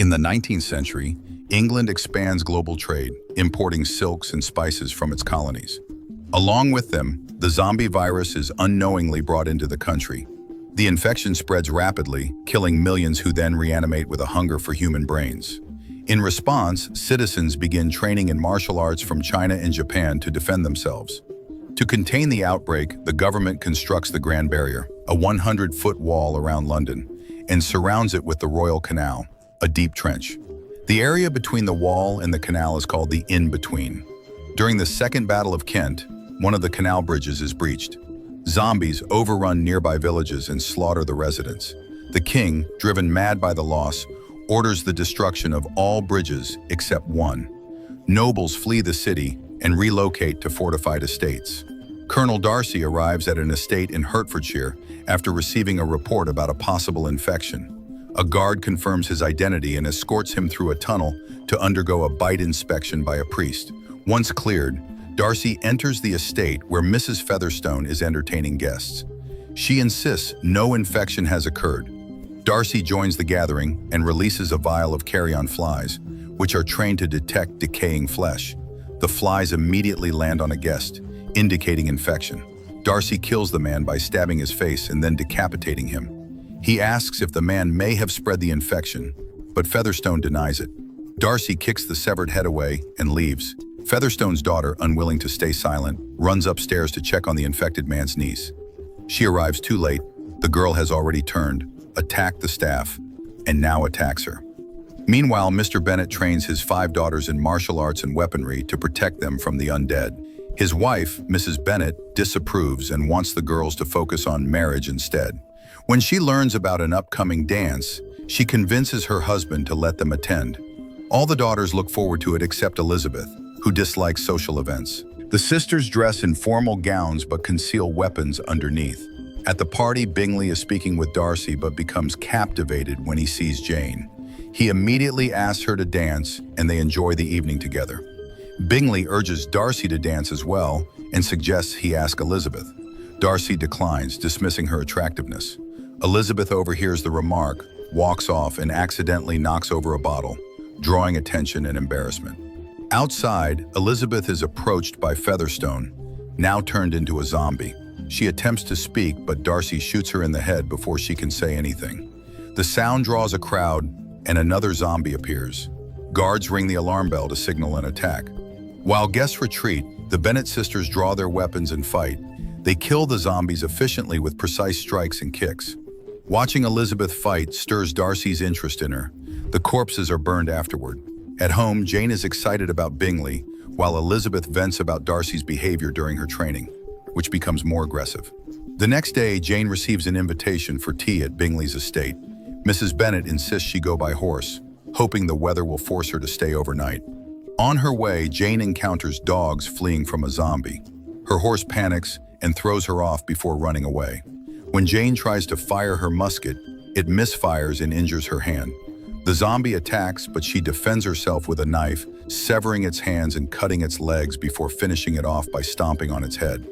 In the 19th century, England expands global trade, importing silks and spices from its colonies. Along with them, the zombie virus is unknowingly brought into the country. The infection spreads rapidly, killing millions who then reanimate with a hunger for human brains. In response, citizens begin training in martial arts from China and Japan to defend themselves. To contain the outbreak, the government constructs the Grand Barrier, a 100-foot wall around London, and surrounds it with the Royal Canal, a deep trench. The area between the wall and the canal is called the in-between. During the Second Battle of Kent, one of the canal bridges is breached. Zombies overrun nearby villages and slaughter the residents. The king, driven mad by the loss, orders the destruction of all bridges except one. Nobles flee the city and relocate to fortified estates. Colonel Darcy arrives at an estate in Hertfordshire after receiving a report about a possible infection. A guard confirms his identity and escorts him through a tunnel to undergo a bite inspection by a priest. Once cleared, Darcy enters the estate where Mrs. Featherstone is entertaining guests. She insists no infection has occurred. Darcy joins the gathering and releases a vial of carrion flies, which are trained to detect decaying flesh. The flies immediately land on a guest, indicating infection. Darcy kills the man by stabbing his face and then decapitating him. He asks if the man may have spread the infection, but Featherstone denies it. Darcy kicks the severed head away and leaves. Featherstone's daughter, unwilling to stay silent, runs upstairs to check on the infected man's niece. She arrives too late. The girl has already turned, attacked the staff, and now attacks her. Meanwhile, Mr. Bennet trains his 5 daughters in martial arts and weaponry to protect them from the undead. His wife, Mrs. Bennet, disapproves and wants the girls to focus on marriage instead. When she learns about an upcoming dance, she convinces her husband to let them attend. All the daughters look forward to it except Elizabeth, who dislikes social events. The sisters dress in formal gowns but conceal weapons underneath. At the party, Bingley is speaking with Darcy but becomes captivated when he sees Jane. He immediately asks her to dance and they enjoy the evening together. Bingley urges Darcy to dance as well and suggests he ask Elizabeth. Darcy declines, dismissing her attractiveness. Elizabeth overhears the remark, walks off, and accidentally knocks over a bottle, drawing attention and embarrassment. Outside, Elizabeth is approached by Featherstone, now turned into a zombie. She attempts to speak, but Darcy shoots her in the head before she can say anything. The sound draws a crowd, and another zombie appears. Guards ring the alarm bell to signal an attack. While guests retreat, the Bennet sisters draw their weapons and fight. They kill the zombies efficiently with precise strikes and kicks. Watching Elizabeth fight stirs Darcy's interest in her. The corpses are burned afterward. At home, Jane is excited about Bingley, while Elizabeth vents about Darcy's behavior during her training, which becomes more aggressive. The next day, Jane receives an invitation for tea at Bingley's estate. Mrs. Bennet insists she go by horse, hoping the weather will force her to stay overnight. On her way, Jane encounters dogs fleeing from a zombie. Her horse panics and throws her off before running away. When Jane tries to fire her musket, it misfires and injures her hand. The zombie attacks, but she defends herself with a knife, severing its hands and cutting its legs before finishing it off by stomping on its head.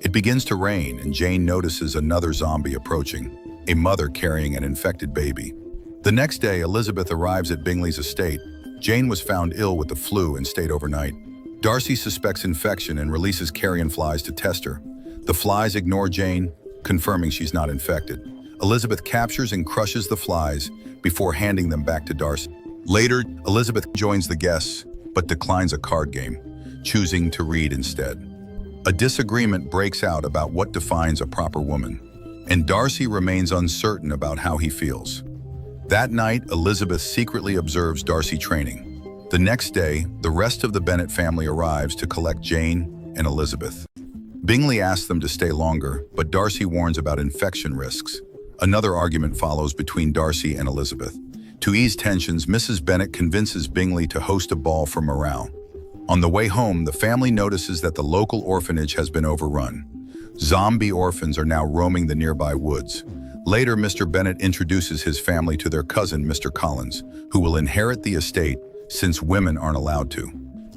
It begins to rain, and Jane notices another zombie approaching, a mother carrying an infected baby. The next day, Elizabeth arrives at Bingley's estate. Jane was found ill with the flu and stayed overnight. Darcy suspects infection and releases carrion flies to test her. The flies ignore Jane, confirming she's not infected. Elizabeth captures and crushes the flies before handing them back to Darcy. Later, Elizabeth joins the guests, but declines a card game, choosing to read instead. A disagreement breaks out about what defines a proper woman, and Darcy remains uncertain about how he feels. That night, Elizabeth secretly observes Darcy training. The next day, the rest of the Bennet family arrives to collect Jane and Elizabeth. Bingley asks them to stay longer, but Darcy warns about infection risks. Another argument follows between Darcy and Elizabeth. To ease tensions, Mrs. Bennet convinces Bingley to host a ball for morale. On the way home, the family notices that the local orphanage has been overrun. Zombie orphans are now roaming the nearby woods. Later, Mr. Bennet introduces his family to their cousin, Mr. Collins, who will inherit the estate since women aren't allowed to.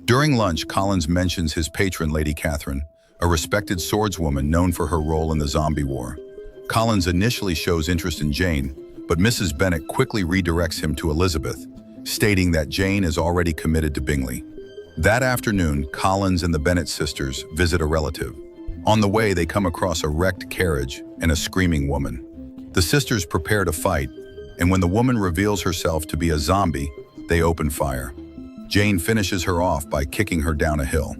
During lunch, Collins mentions his patron, Lady Catherine, a respected swordswoman known for her role in the zombie war. Collins initially shows interest in Jane, but Mrs. Bennet quickly redirects him to Elizabeth, stating that Jane is already committed to Bingley. That afternoon, Collins and the Bennet sisters visit a relative. On the way, they come across a wrecked carriage and a screaming woman. The sisters prepare to fight, and when the woman reveals herself to be a zombie, they open fire. Jane finishes her off by kicking her down a hill.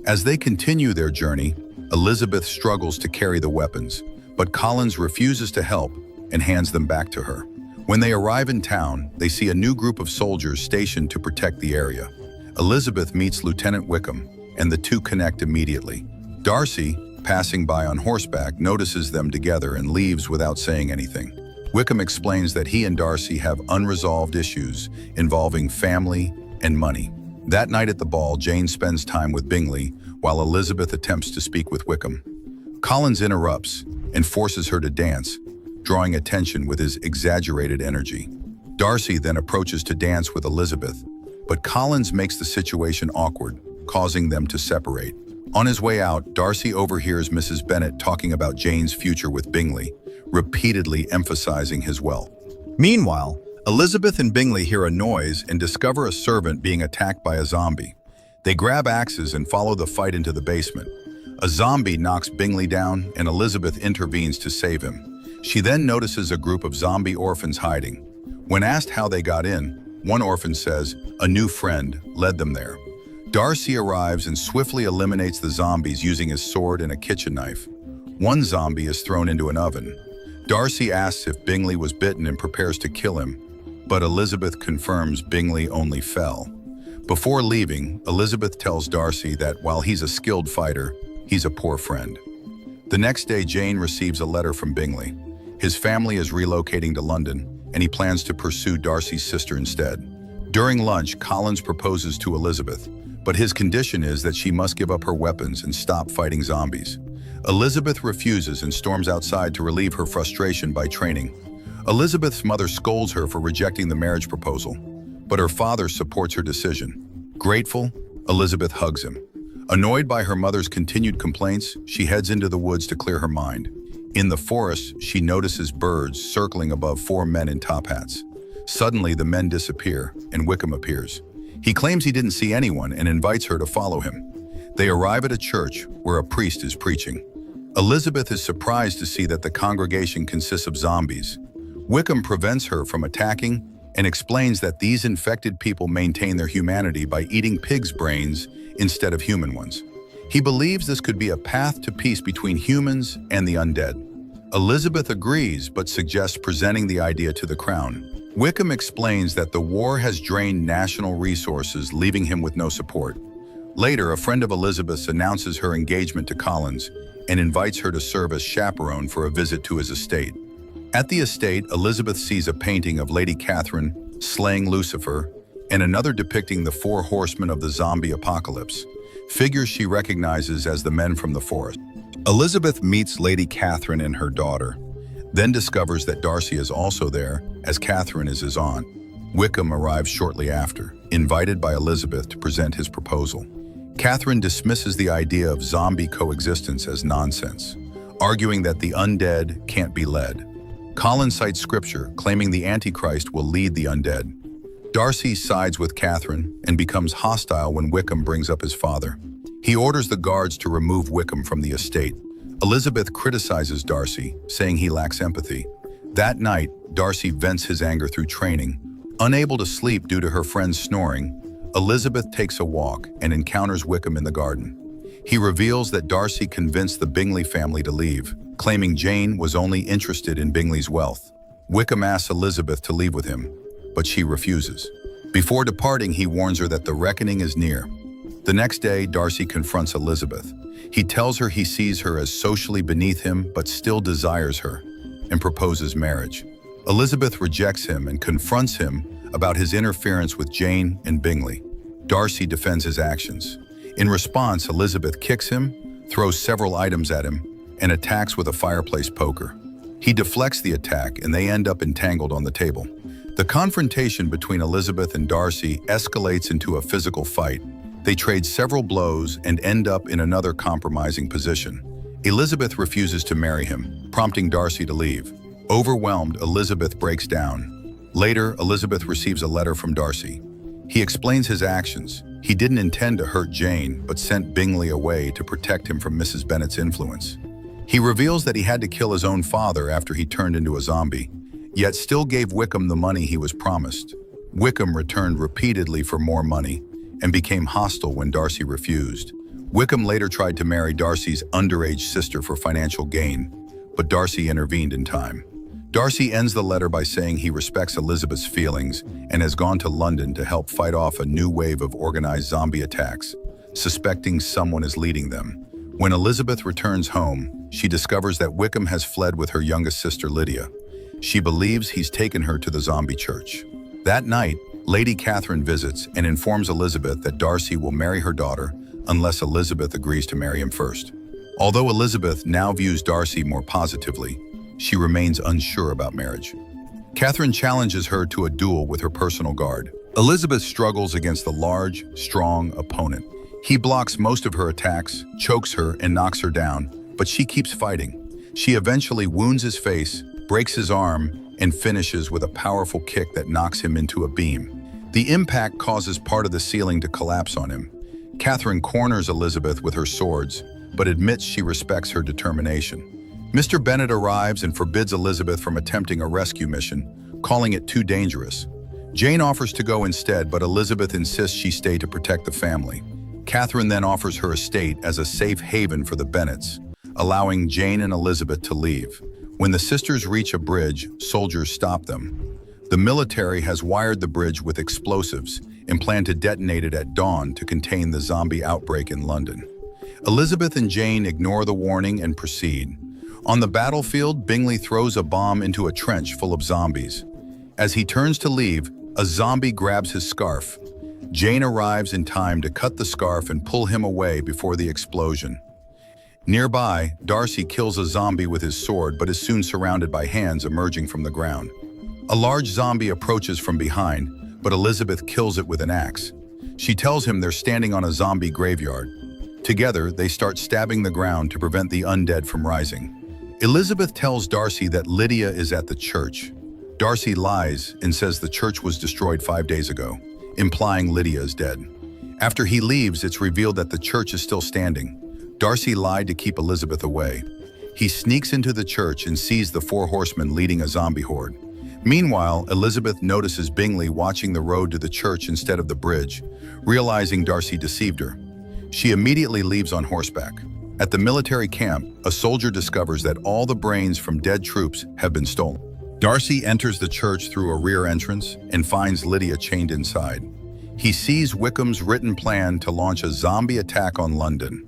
As they continue their journey, Elizabeth struggles to carry the weapons, but Collins refuses to help and hands them back to her. When they arrive in town, they see a new group of soldiers stationed to protect the area. Elizabeth meets Lieutenant Wickham, and the two connect immediately. Darcy, passing by on horseback, notices them together and leaves without saying anything. Wickham explains that he and Darcy have unresolved issues involving family and money. That night at the ball, Jane spends time with Bingley while Elizabeth attempts to speak with Wickham. Collins interrupts and forces her to dance, drawing attention with his exaggerated energy. Darcy then approaches to dance with Elizabeth, but Collins makes the situation awkward, causing them to separate. On his way out, Darcy overhears Mrs. Bennet talking about Jane's future with Bingley, repeatedly emphasizing his wealth. Meanwhile, Elizabeth and Bingley hear a noise and discover a servant being attacked by a zombie. They grab axes and follow the fight into the basement. A zombie knocks Bingley down, and Elizabeth intervenes to save him. She then notices a group of zombie orphans hiding. When asked how they got in, one orphan says a new friend led them there. Darcy arrives and swiftly eliminates the zombies using his sword and a kitchen knife. One zombie is thrown into an oven. Darcy asks if Bingley was bitten and prepares to kill him, but Elizabeth confirms Bingley only fell. Before leaving, Elizabeth tells Darcy that while he's a skilled fighter, he's a poor friend. The next day, Jane receives a letter from Bingley. His family is relocating to London, and he plans to pursue Darcy's sister instead. During lunch, Collins proposes to Elizabeth, but his condition is that she must give up her weapons and stop fighting zombies. Elizabeth refuses and storms outside to relieve her frustration by training. Elizabeth's mother scolds her for rejecting the marriage proposal, but her father supports her decision. Grateful, Elizabeth hugs him. Annoyed by her mother's continued complaints, she heads into the woods to clear her mind. In the forest, she notices birds circling above 4 men in top hats. Suddenly, the men disappear, and Wickham appears. He claims he didn't see anyone and invites her to follow him. They arrive at a church where a priest is preaching. Elizabeth is surprised to see that the congregation consists of zombies. Wickham prevents her from attacking and explains that these infected people maintain their humanity by eating pigs' brains instead of human ones. He believes this could be a path to peace between humans and the undead. Elizabeth agrees but suggests presenting the idea to the crown. Wickham explains that the war has drained national resources, leaving him with no support. Later, a friend of Elizabeth's announces her engagement to Collins and invites her to serve as chaperone for a visit to his estate. At the estate, Elizabeth sees a painting of Lady Catherine slaying Lucifer and another depicting the 4 horsemen of the zombie apocalypse, figures she recognizes as the men from the forest. Elizabeth meets Lady Catherine and her daughter, then discovers that Darcy is also there, as Catherine is his aunt. Wickham arrives shortly after, invited by Elizabeth to present his proposal. Catherine dismisses the idea of zombie coexistence as nonsense, arguing that the undead can't be led. Collins cites scripture, claiming the Antichrist will lead the undead. Darcy sides with Catherine and becomes hostile when Wickham brings up his father. He orders the guards to remove Wickham from the estate. Elizabeth criticizes Darcy, saying he lacks empathy. That night, Darcy vents his anger through training. Unable to sleep due to her friend's snoring, Elizabeth takes a walk and encounters Wickham in the garden. He reveals that Darcy convinced the Bingley family to leave, claiming Jane was only interested in Bingley's wealth. Wickham asks Elizabeth to leave with him, but she refuses. Before departing, he warns her that the reckoning is near. The next day, Darcy confronts Elizabeth. He tells her he sees her as socially beneath him but still desires her, and proposes marriage. Elizabeth rejects him and confronts him about his interference with Jane and Bingley. Darcy defends his actions. In response, Elizabeth kicks him, throws several items at him, and attacks with a fireplace poker. He deflects the attack and they end up entangled on the table. The confrontation between Elizabeth and Darcy escalates into a physical fight. They trade several blows and end up in another compromising position. Elizabeth refuses to marry him, prompting Darcy to leave. Overwhelmed, Elizabeth breaks down. Later, Elizabeth receives a letter from Darcy. He explains his actions. He didn't intend to hurt Jane, but sent Bingley away to protect him from Mrs. Bennet's influence. He reveals that he had to kill his own father after he turned into a zombie, yet still gave Wickham the money he was promised. Wickham returned repeatedly for more money and became hostile when Darcy refused. Wickham later tried to marry Darcy's underage sister for financial gain, but Darcy intervened in time. Darcy ends the letter by saying he respects Elizabeth's feelings and has gone to London to help fight off a new wave of organized zombie attacks, suspecting someone is leading them. When Elizabeth returns home, she discovers that Wickham has fled with her youngest sister Lydia. She believes he's taken her to the zombie church. That night, Lady Catherine visits and informs Elizabeth that Darcy will marry her daughter unless Elizabeth agrees to marry him first. Although Elizabeth now views Darcy more positively, she remains unsure about marriage. Catherine challenges her to a duel with her personal guard. Elizabeth struggles against the large, strong opponent. He blocks most of her attacks, chokes her, and knocks her down, but she keeps fighting. She eventually wounds his face, breaks his arm, and finishes with a powerful kick that knocks him into a beam. The impact causes part of the ceiling to collapse on him. Catherine corners Elizabeth with her swords, but admits she respects her determination. Mr. Bennet arrives and forbids Elizabeth from attempting a rescue mission, calling it too dangerous. Jane offers to go instead, but Elizabeth insists she stay to protect the family. Catherine then offers her estate as a safe haven for the Bennets, allowing Jane and Elizabeth to leave. When the sisters reach a bridge, soldiers stop them. The military has wired the bridge with explosives and plan to detonate it at dawn to contain the zombie outbreak in London. Elizabeth and Jane ignore the warning and proceed. On the battlefield, Bingley throws a bomb into a trench full of zombies. As he turns to leave, a zombie grabs his scarf. Jane arrives in time to cut the scarf and pull him away before the explosion. Nearby, Darcy kills a zombie with his sword but is soon surrounded by hands emerging from the ground. A large zombie approaches from behind, but Elizabeth kills it with an axe. She tells him they're standing on a zombie graveyard. Together, they start stabbing the ground to prevent the undead from rising. Elizabeth tells Darcy that Lydia is at the church. Darcy lies and says the church was destroyed 5 days ago, implying Lydia is dead. After he leaves, it's revealed that the church is still standing. Darcy lied to keep Elizabeth away. He sneaks into the church and sees the 4 horsemen leading a zombie horde. Meanwhile, Elizabeth notices Bingley watching the road to the church instead of the bridge, realizing Darcy deceived her. She immediately leaves on horseback. At the military camp, a soldier discovers that all the brains from dead troops have been stolen. Darcy enters the church through a rear entrance and finds Lydia chained inside. He sees Wickham's written plan to launch a zombie attack on London.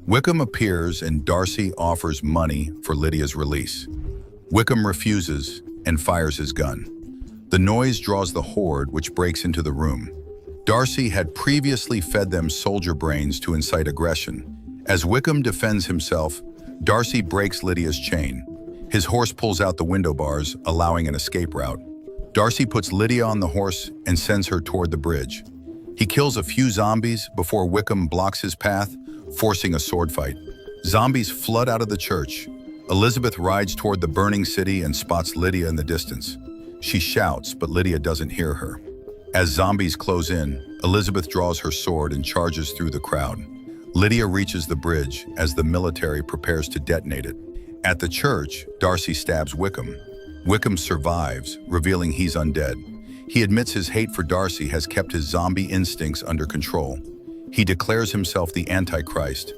Wickham appears and Darcy offers money for Lydia's release. Wickham refuses and fires his gun. The noise draws the horde, which breaks into the room. Darcy had previously fed them soldier brains to incite aggression. As Wickham defends himself, Darcy breaks Lydia's chain. His horse pulls out the window bars, allowing an escape route. Darcy puts Lydia on the horse and sends her toward the bridge. He kills a few zombies before Wickham blocks his path, forcing a sword fight. Zombies flood out of the church. Elizabeth rides toward the burning city and spots Lydia in the distance. She shouts, but Lydia doesn't hear her. As zombies close in, Elizabeth draws her sword and charges through the crowd. Lydia reaches the bridge as the military prepares to detonate it. At the church, Darcy stabs Wickham. Wickham survives, revealing he's undead. He admits his hate for Darcy has kept his zombie instincts under control. He declares himself the Antichrist,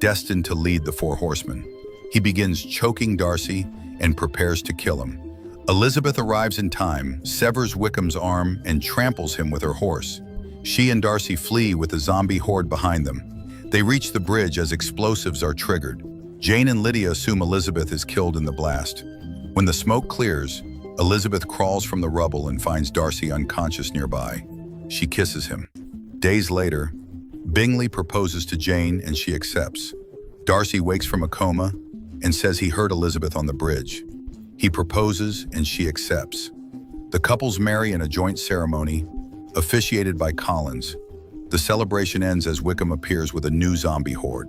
destined to lead the 4 horsemen. He begins choking Darcy and prepares to kill him. Elizabeth arrives in time, severs Wickham's arm, and tramples him with her horse. She and Darcy flee with the zombie horde behind them. They reach the bridge as explosives are triggered. Jane and Lydia assume Elizabeth is killed in the blast. When the smoke clears, Elizabeth crawls from the rubble and finds Darcy unconscious nearby. She kisses him. Days later, Bingley proposes to Jane and she accepts. Darcy wakes from a coma and says he heard Elizabeth on the bridge. He proposes and she accepts. The couples marry in a joint ceremony, officiated by Collins. The celebration ends as Wickham appears with a new zombie horde.